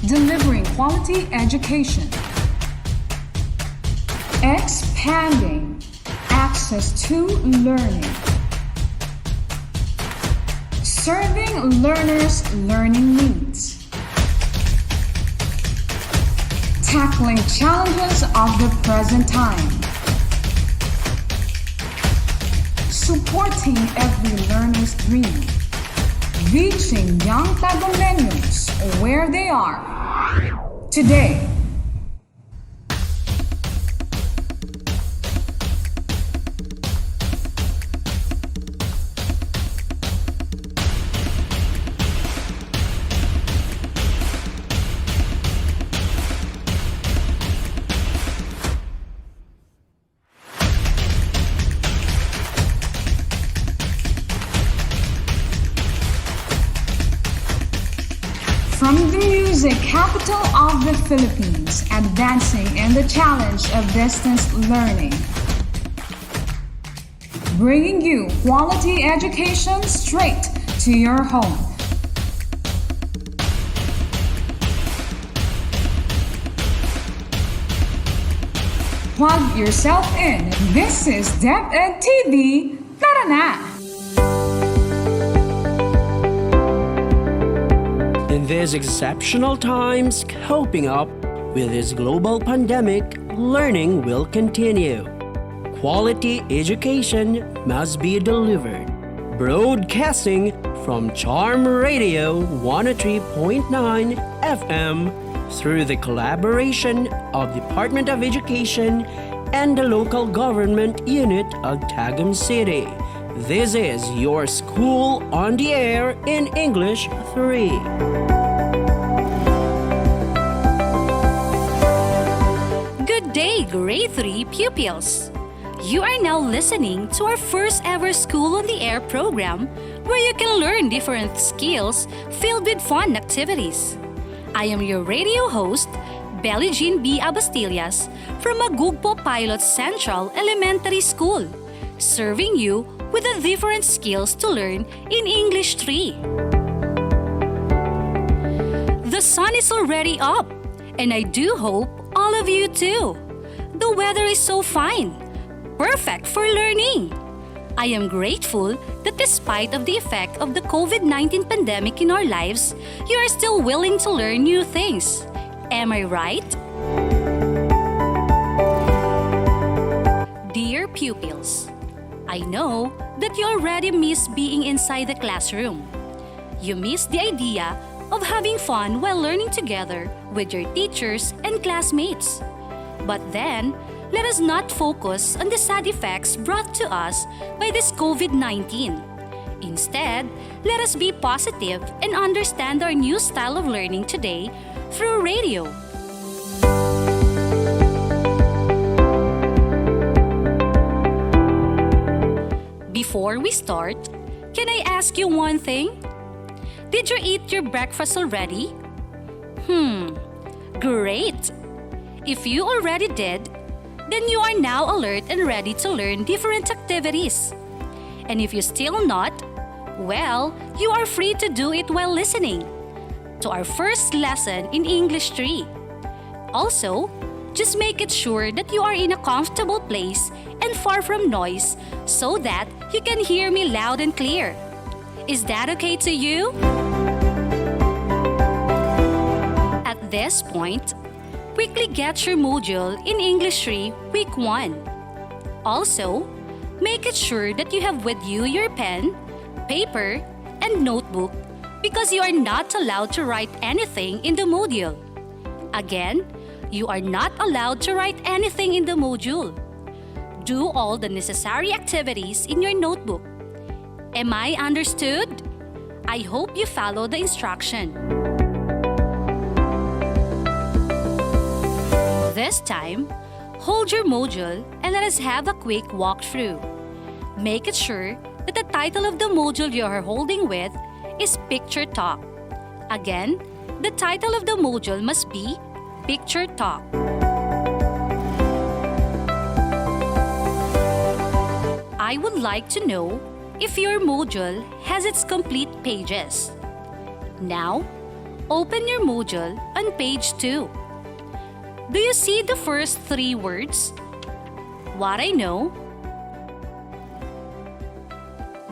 delivering quality education, expanding access to learning, serving learners' learning needs, tackling challenges of the present time, supporting every learner's dream, reaching young Tagalonians where they are today. From the music capital of the Philippines, advancing in the challenge of distance learning. Bringing you quality education straight to your home. Plug yourself in. This is Deped TV. Tara na! In these exceptional times, coping up with this global pandemic, learning will continue. Quality education must be delivered. Broadcasting from Charm Radio 103.9 FM through the collaboration of Department of Education and the local government unit of Tagum City. This is your School on the Air in English 3. Good day, Grade 3 pupils! You are now listening to our first ever School on the Air program where you can learn different skills filled with fun activities. I am your radio host, Belly Jean B. Abastillas from Magugpo Pilot Central Elementary School, serving you with the different skills to learn in English 3. The sun is already up, and I do hope all of you too. The weather is so fine, perfect for learning. I am grateful that despite of the effect of the COVID-19 pandemic in our lives, you are still willing to learn new things. Am I right? Dear pupils, I know that you already miss being inside the classroom. You miss the idea of having fun while learning together with your teachers and classmates. But then, let us not focus on the sad effects brought to us by this COVID-19. Instead, let us be positive and understand our new style of learning today through radio. Before we start, can I ask you one thing? Did you eat your breakfast already? Great! If you already did, then you are now alert and ready to learn different activities. And if you still not, well, you are free to do it while listening to our first lesson in English 3. Also, just make it sure that you are in a comfortable place and far from noise so that you can hear me loud and clear. Is that okay to you? At this point, quickly get your module in English 3 Week 1. Also, make it sure that you have with you your pen, paper, and notebook because you are not allowed to write anything in the module. Again, you are not allowed to write anything in the module. Do all the necessary activities in your notebook. Am I understood? I hope you follow the instruction. This time, hold your module and let us have a quick walkthrough. Make it sure that the title of the module you are holding with is Picture Talk. Again, the title of the module must be Picture Talk. I would like to know if your module has its complete pages. Now, open your module on page 2. Do you see the first 3 words? What I know?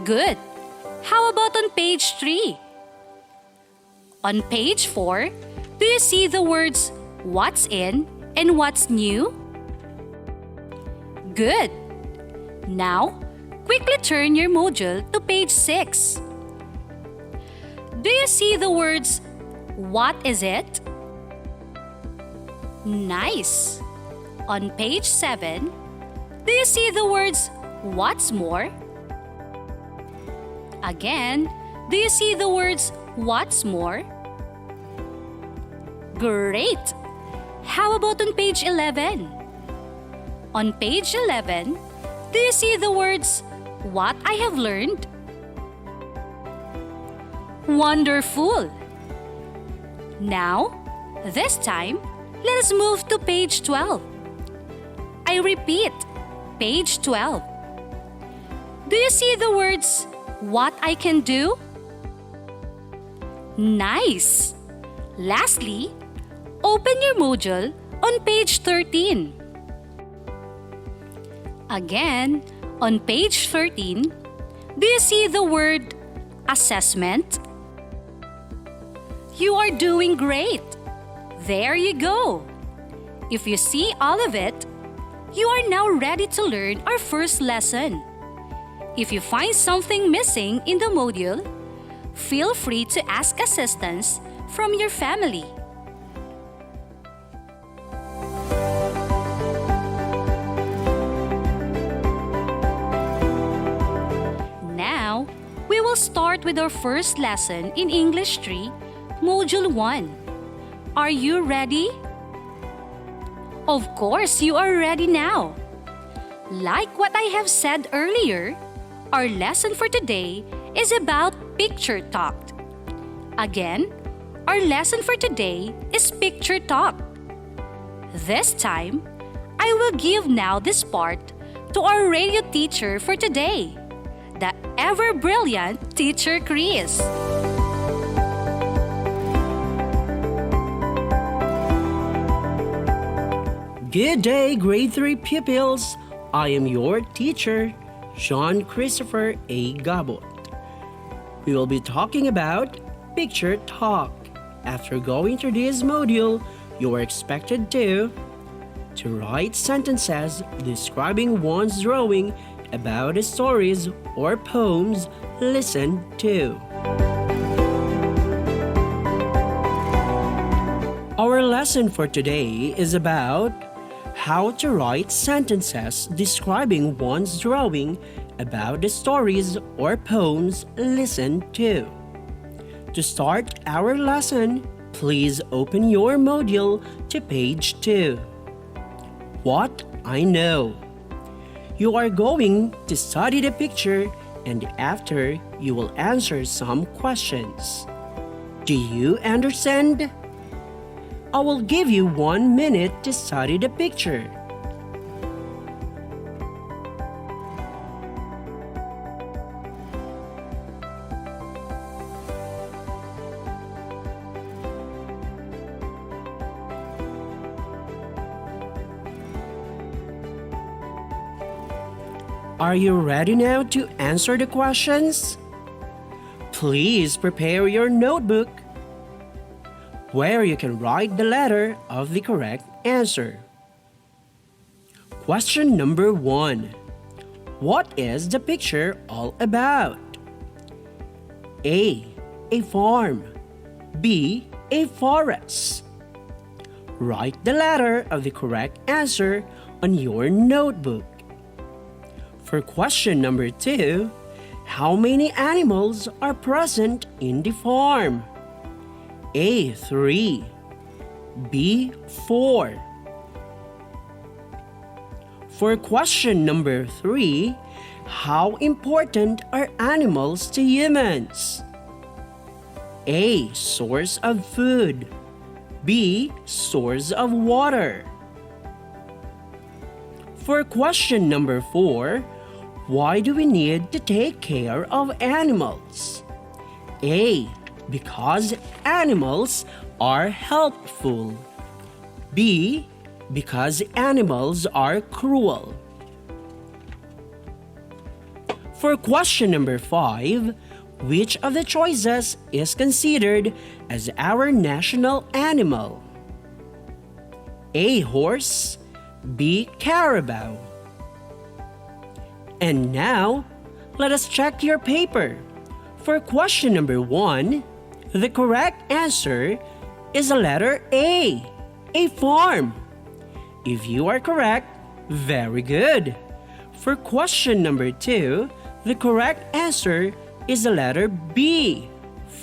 Good. How about on page 3? On page 4, do you see the words what's in and what's new? Good. Now, quickly turn your module to page 6. Do you see the words what is it? Nice. On page 7, do you see the words what's more? Again, do you see the words what's more? Great! How about on page 11? On page 11, do you see the words what I have learned? Wonderful! Now, this time, let us move to page 12. I repeat, page 12. Do you see the words what I can do? Nice! Lastly, open your module on page 13. Again, on page 13, do you see the word assessment? You are doing great! There you go! If you see all of it, you are now ready to learn our first lesson. If you find something missing in the module, feel free to ask assistance from your family. Now, we will start with our first lesson in English 3, Module 1. Are you ready? Of course, you are ready now. Like what I have said earlier, our lesson for today is about picture talk. Again, our lesson for today is picture talk. This time, I will give now this part to our radio teacher for today, the ever-brilliant Teacher Chris. Good day, grade 3 pupils. I am your teacher, John Christopher A. Gabot. We will be talking about picture talk. After going through this module, you are expected to write sentences describing one's drawing about the stories or poems listened to. Our lesson for today is about how to write sentences describing one's drawing about the stories or poems listened to. To start our lesson, please open your module to page 2. What I know. You are going to study the picture and after you will answer some questions. Do you understand? I will give you 1 minute to study the picture. Are you ready now to answer the questions? Please prepare your notebook where you can write the letter of the correct answer. Question number 1. What is the picture all about? A farm. B, a forest. Write the letter of the correct answer on your notebook. For question number 2, how many animals are present in the farm? A, 3. B, 4. For question number 3, how important are animals to humans? A, source of food. B, source of water. For question number 4, why do we need to take care of animals? A, because animals are helpful. B. Because animals are cruel. For question number 5, which of the choices is considered as our national animal? A. Horse. B. Carabao. And now, let us check your paper. For question number 1, the correct answer is the letter A farm. If you are correct, very good. For question number 2, the correct answer is the letter B,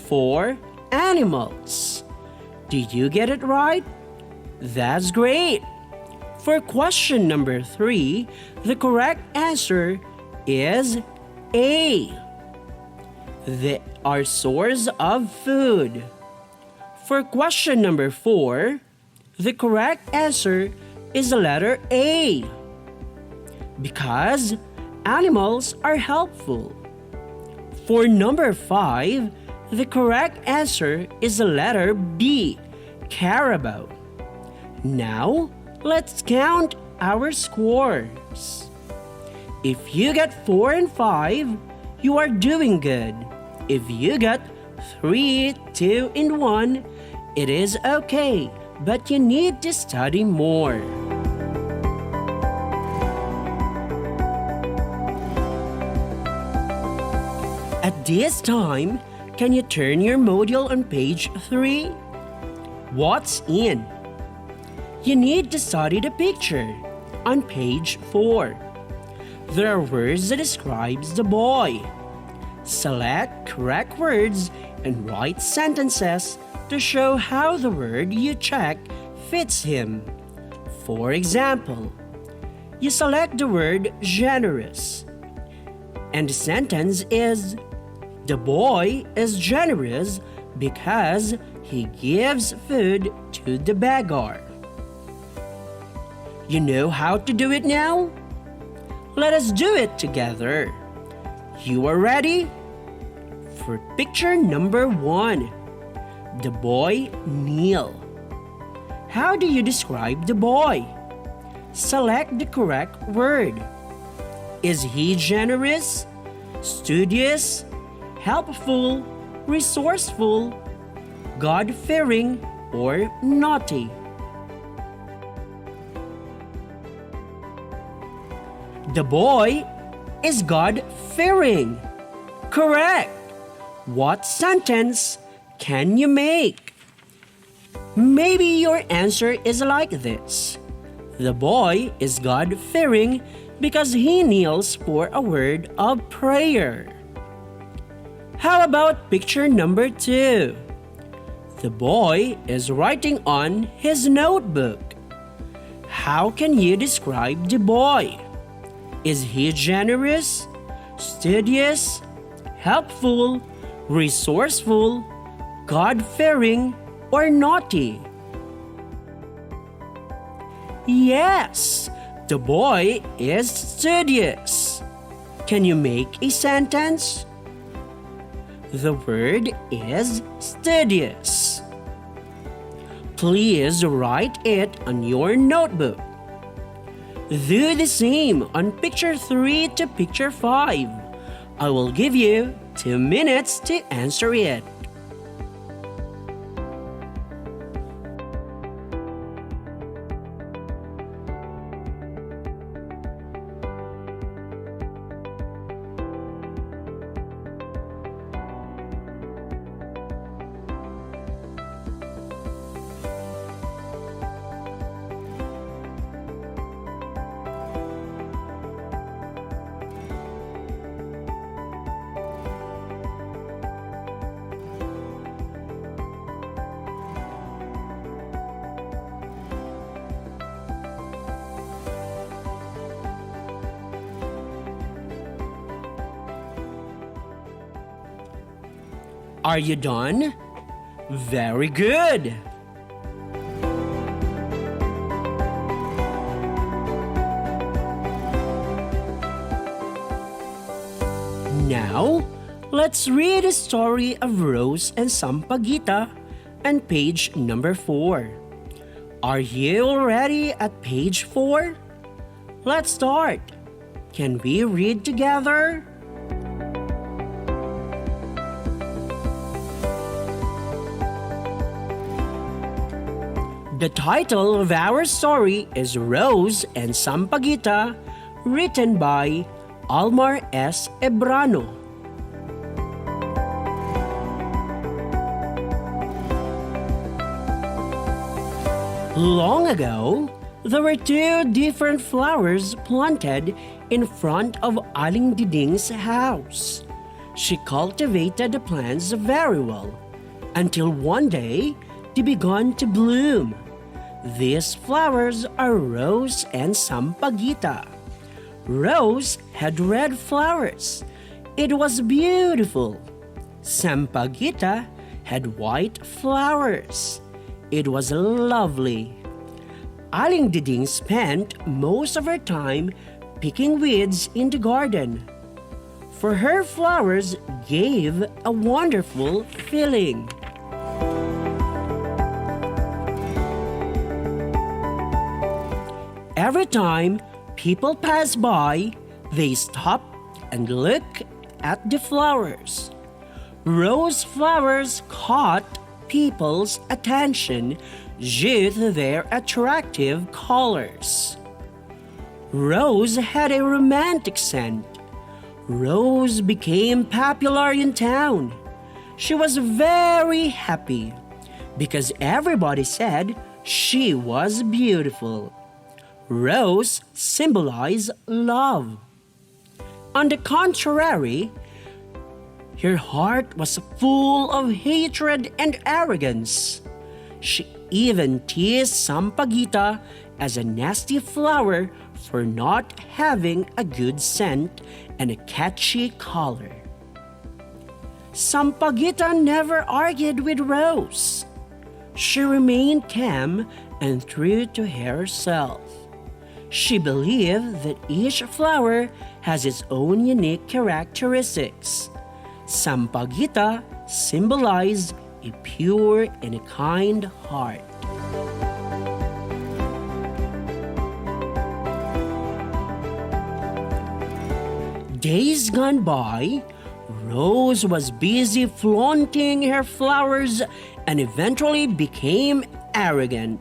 for animals. Did you get it right? That's great. For question number 3, the correct answer is A. They are source of food. For question number 4, the correct answer is the letter A, because animals are helpful. For number 5, the correct answer is the letter B, carabao. Now, let's count our scores. If you get 4 and 5, you are doing good. If you got 3, 2, and 1, it is okay, but you need to study more. At this time, can you turn your module on page 3? What's in? You need to study the picture on page 4. There are words that describes the boy. Select correct words and write sentences to show how the word you check fits him. For example, you select the word generous, and the sentence is, the boy is generous because he gives food to the beggar. You know how to do it now? Let us do it together. You are ready? For picture number 1, the boy Neil. How do you describe the boy? Select the correct word. Is he generous, studious, helpful, resourceful, God-fearing, or naughty? The boy is God-fearing. Correct. What sentence can you make? Maybe your answer is like this. The boy is God-fearing because he kneels for a word of prayer. How about picture number 2? The boy is writing on his notebook. How can you describe the boy? Is he generous, studious, helpful, resourceful, God-fearing, or naughty? Yes, the boy is studious. Can you make a sentence? The word is studious. Please write it on your notebook. Do the same on picture 3 to picture 5. I will give you 2 minutes to answer it. Are you done? Very good. Now, Let's read the story of Rose and Sampaguita on page number 4. Are you already at page 4? Let's start. Can we read together? The title of our story is Rose and Sampaguita, written by Almar S. Ebrano. Long ago, there were 2 different flowers planted in front of Aling Diding's house. She cultivated the plants very well, until one day they began to bloom. These flowers are Rose and Sampaguita. Rose had red flowers. It was beautiful. Sampaguita had white flowers. It was lovely. Aling Diding spent most of her time picking weeds in the garden, for her flowers gave a wonderful feeling. Every time people pass by, they stop and look at the flowers. Rose flowers caught people's attention due to their attractive colors. Rose had a romantic scent. Rose became popular in town. She was very happy because everybody said she was beautiful. Rose symbolized love. On the contrary, her heart was full of hatred and arrogance. She even teased Sampaguita as a nasty flower for not having a good scent and a catchy color. Sampaguita never argued with Rose. She remained calm and true to herself. She believed that each flower has its own unique characteristics. Sampaguita symbolized a pure and a kind heart. Days gone by, Rose was busy flaunting her flowers and eventually became arrogant.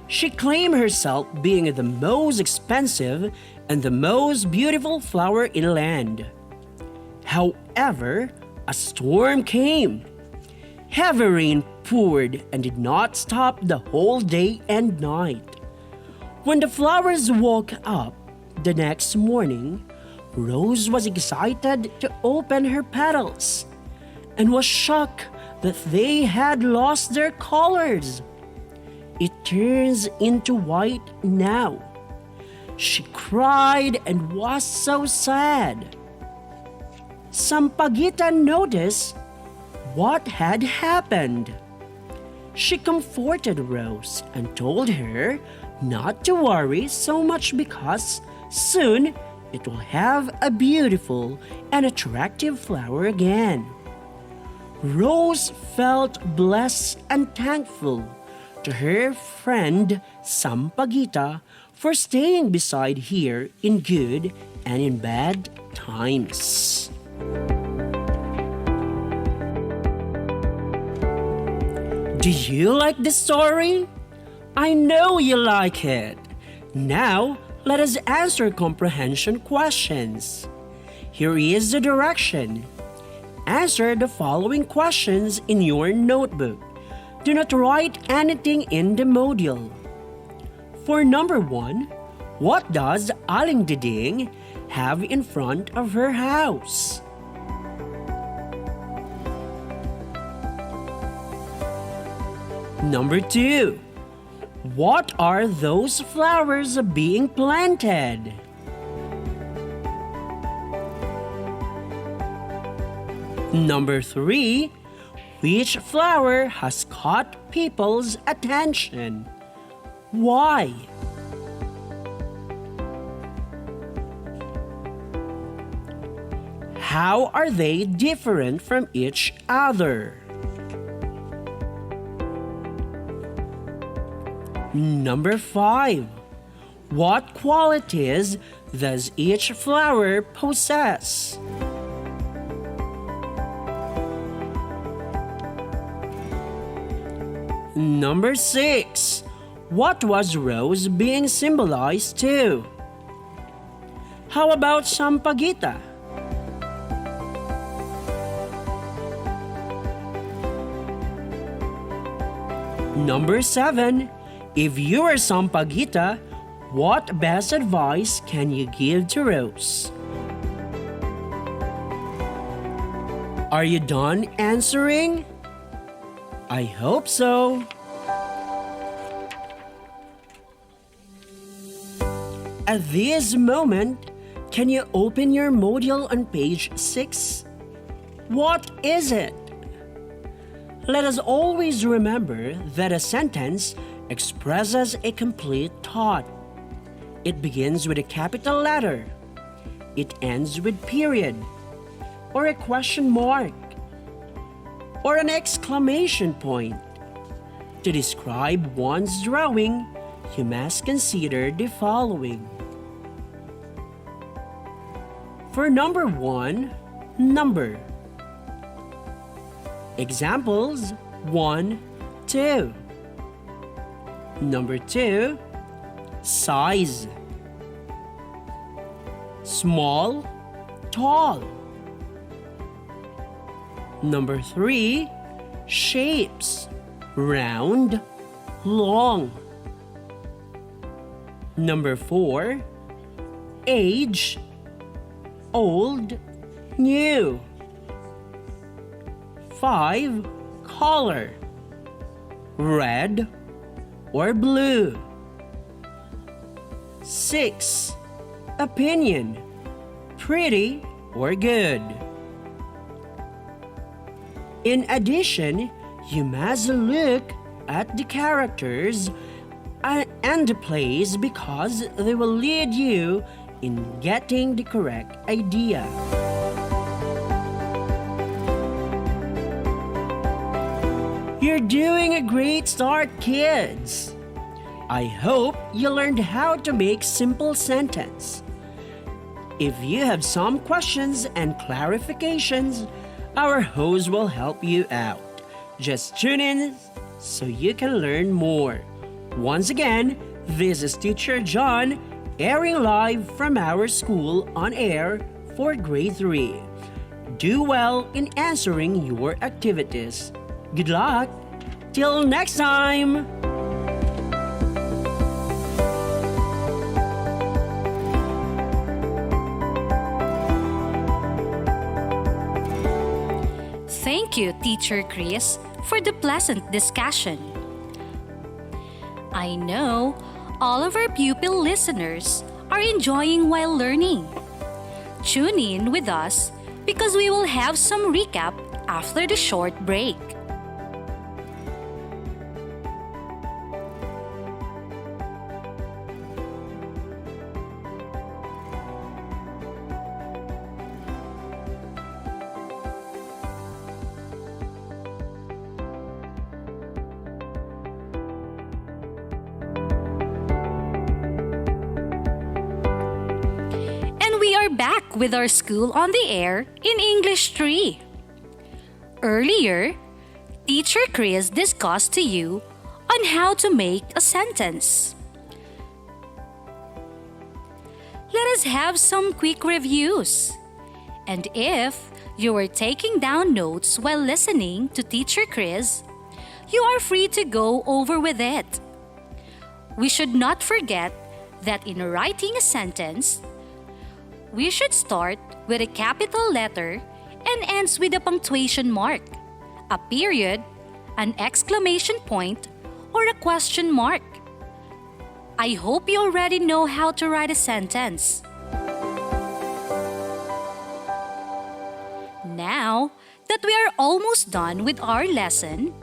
She claimed herself being the most expensive and the most beautiful flower in land. However, a storm came. Heavy rain poured and did not stop the whole day and night. When the flowers woke up the next morning, Rose was excited to open her petals and was shocked that they had lost their colors. It turns into white now. She cried and was so sad. Sampaguita noticed what had happened. She comforted Rose and told her not to worry so much because soon it will have a beautiful and attractive flower again. Rose felt blessed and thankful to her friend Sampaguita for staying beside her in good and in bad times. Do you like this story? I know you like it. Now, let us answer comprehension questions. Here is the direction. Answer the following questions in your notebook. Do not write anything in the module. For number 1, what does Aling Diding have in front of her house? Number 2, what are those flowers being planted? Number 3, which flower has caught people's attention? Why? How are they different from each other? Number 5. What qualities does each flower possess? Number 6. What was rose being symbolized to? How about sampaguita? Number 7. If you are sampaguita, what best advice can you give to Rose? Are you done answering? I hope so. At this moment, can you open your module on page 6? What is it? Let us always remember that a sentence expresses a complete thought. It begins with a capital letter. It ends with period, or a question mark, or an exclamation point. To describe one's drawing, you must consider the following. For number 1, number. Examples 1, 2. Number 2, size. Small, tall. Number 3, shapes. Round, long. Number 4, age. Old, new. 5, color. Red or blue. 6, opinion. Pretty or good. In addition, you must look at the characters and the place because they will lead you in getting the correct idea. You're doing a great start, kids! I hope you learned how to make simple sentences. If you have some questions and clarifications, our host will help you out. Just tune in so you can learn more. Once again, this is Teacher John, airing live from our school on air for grade 3. Do well in answering your activities. Good luck! Till next time! Thank you, Teacher Chris, for the pleasant discussion. I know all of our pupil listeners are enjoying while learning. Tune in with us because we will have some recap after the short break. We are back with our School on the Air in English 3. Earlier, Teacher Chris discussed to you on how to make a sentence. Let us have some quick reviews. And if you were taking down notes while listening to Teacher Chris, you are free to go over with it. We should not forget that in writing a sentence, we should start with a capital letter and ends with a punctuation mark, a period, an exclamation point, or a question mark. I hope you already know how to write a sentence. Now that we are almost done with our lesson,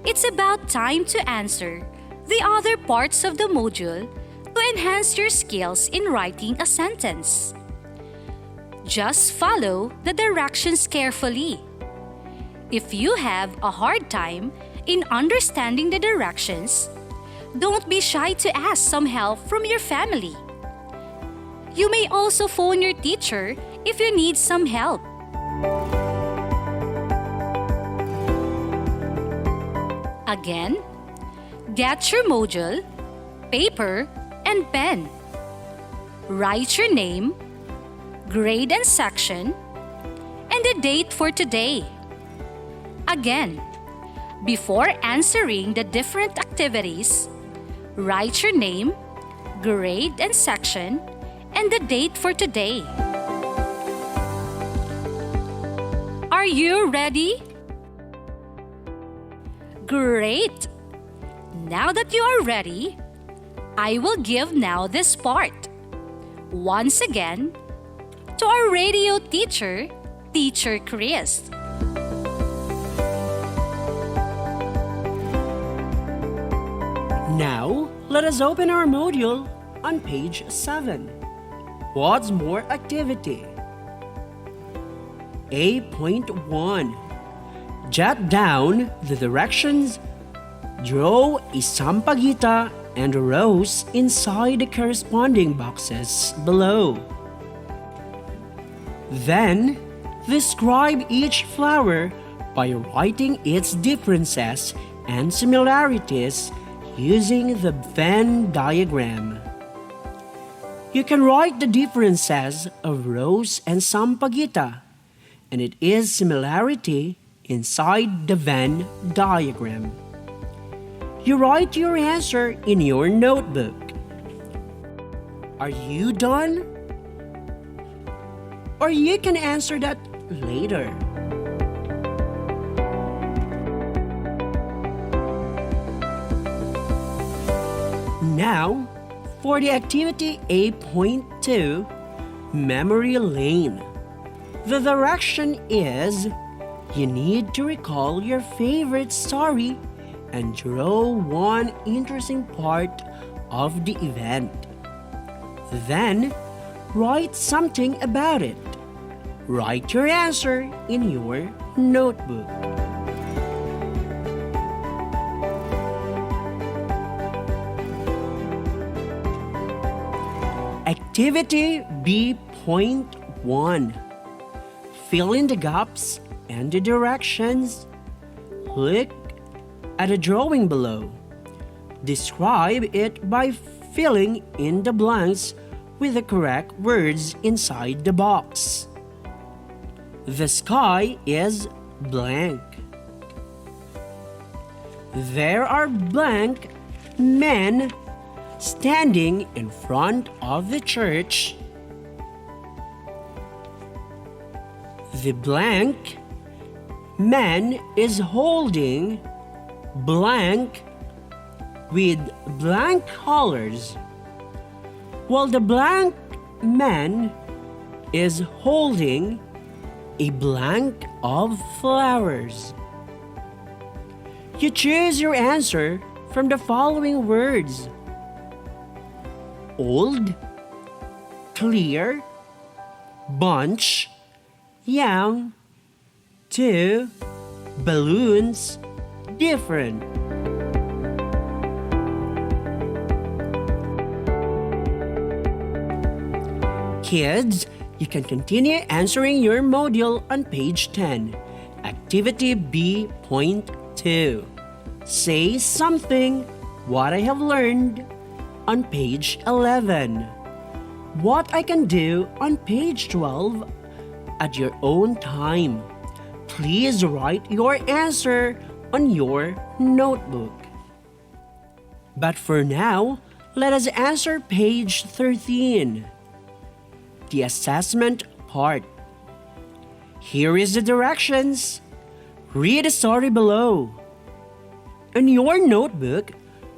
it's about time to answer the other parts of the module to enhance your skills in writing a sentence. Just follow the directions carefully. If you have a hard time in understanding the directions, don't be shy to ask some help from your family. You may also phone your teacher if you need some help. Again, get your module, paper, and pen. Write your name, grade and section, and the date for today. Again, before answering the different activities, write your name, grade and section, and the date for today. Are you ready? Great! Now that you are ready, I will give now this part. Once again, to our radio teacher, Teacher Chris. Now, let us open our module on page 7. What's more activity? 8.1. Jot down the directions. Draw a sampaguita and a rose inside the corresponding boxes below. Then, describe each flower by writing its differences and similarities using the Venn diagram. You can write the differences of rose and sampaguita and its similarity inside the Venn diagram. You write your answer in your notebook. Are you done? Or you can answer that later. Now, for the activity 8.2, Memory Lane. The direction is you need to recall your favorite story and draw one interesting part of the event. Then, write something about it. Write your answer in your notebook. Activity B.1. Fill in the gaps and the directions. Look at the drawing below. Describe it by filling in the blanks with the correct words inside the box. The sky is blank. There are blank men standing in front of the church. The blank man is holding blank with blank colors, while the blank man is holding a blank of flowers. You choose your answer from the following words: old, clear, bunch, young, two, balloons, different. Kids, you can continue answering your module on page 10. Activity B.2. Say something, what I have learned, on page 11. What I can do on page 12 at your own time. Please write your answer on your notebook. But for now, let us answer page 13. The assessment part. Here is the directions. Read the story below. In your notebook,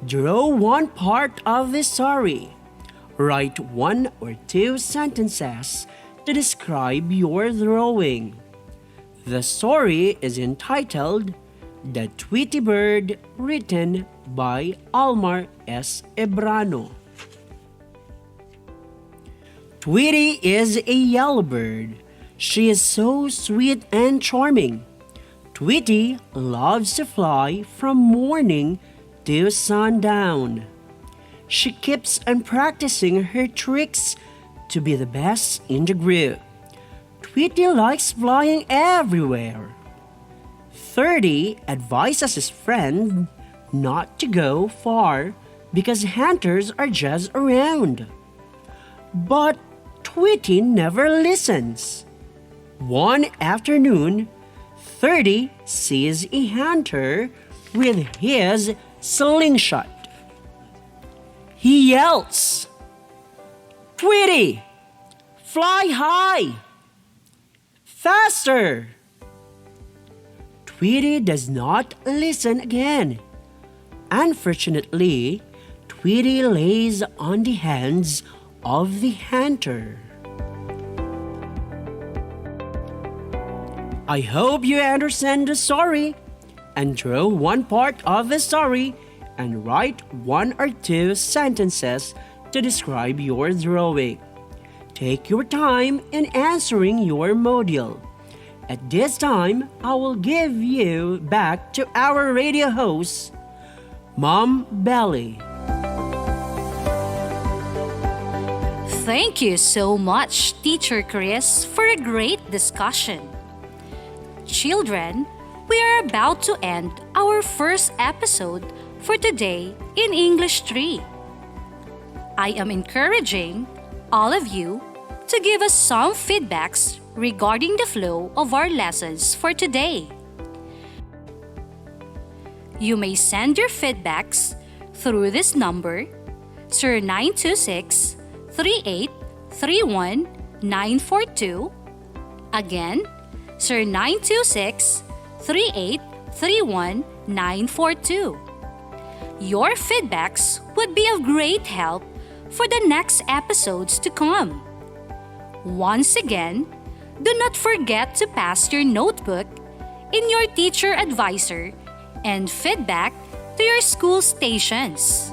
draw one part of the story. Write one or two sentences to describe your drawing. The story is entitled The Tweety Bird, written by Almar S. Ebrano. Tweety is a yellow bird. She is so sweet and charming. Tweety loves to fly from morning to sundown. She keeps on practicing her tricks to be the best in the group. Tweety likes flying everywhere. 30 advises his friend not to go far because hunters are just around. But Tweety never listens. One afternoon, 30 sees a hunter with his slingshot. He yells, "Tweety, fly high! Faster!" Tweety does not listen again. Unfortunately, Tweety lays on the hands of the hunter. I hope you understand the story and draw one part of the story and write one or two sentences to describe your drawing. Take your time in answering your module. At this time, I will give you back to our radio host, Mom Belly. Thank you so much, Teacher Chris, for a great discussion. Children, we are about to end our first episode for today in English 3. I am encouraging all of you to give us some feedbacks regarding the flow of our lessons for today. You may send your feedbacks through this number, 0926 3831 942. Again, 0926 3831 942. Your feedbacks would be of great help for the next episodes to come. Once again, do not forget to pass your notebook in your teacher advisor and feedback to your school stations.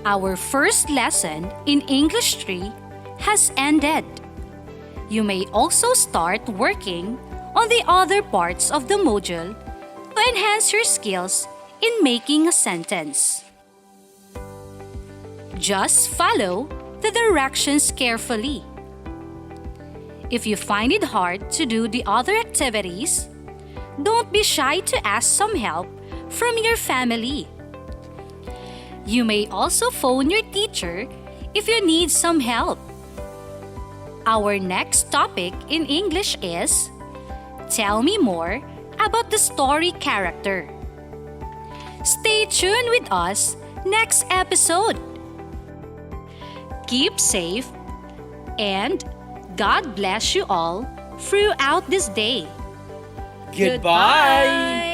Our first lesson in English 3 has ended. You may also start working on the other parts of the module to enhance your skills in making a sentence. Just follow the directions carefully. If you find it hard to do the other activities, don't be shy to ask some help from your family. You may also phone your teacher if you need some help. Our next topic in English is Tell me more about the story character. Stay tuned with us next episode. Keep safe and God bless you all throughout this day. Goodbye!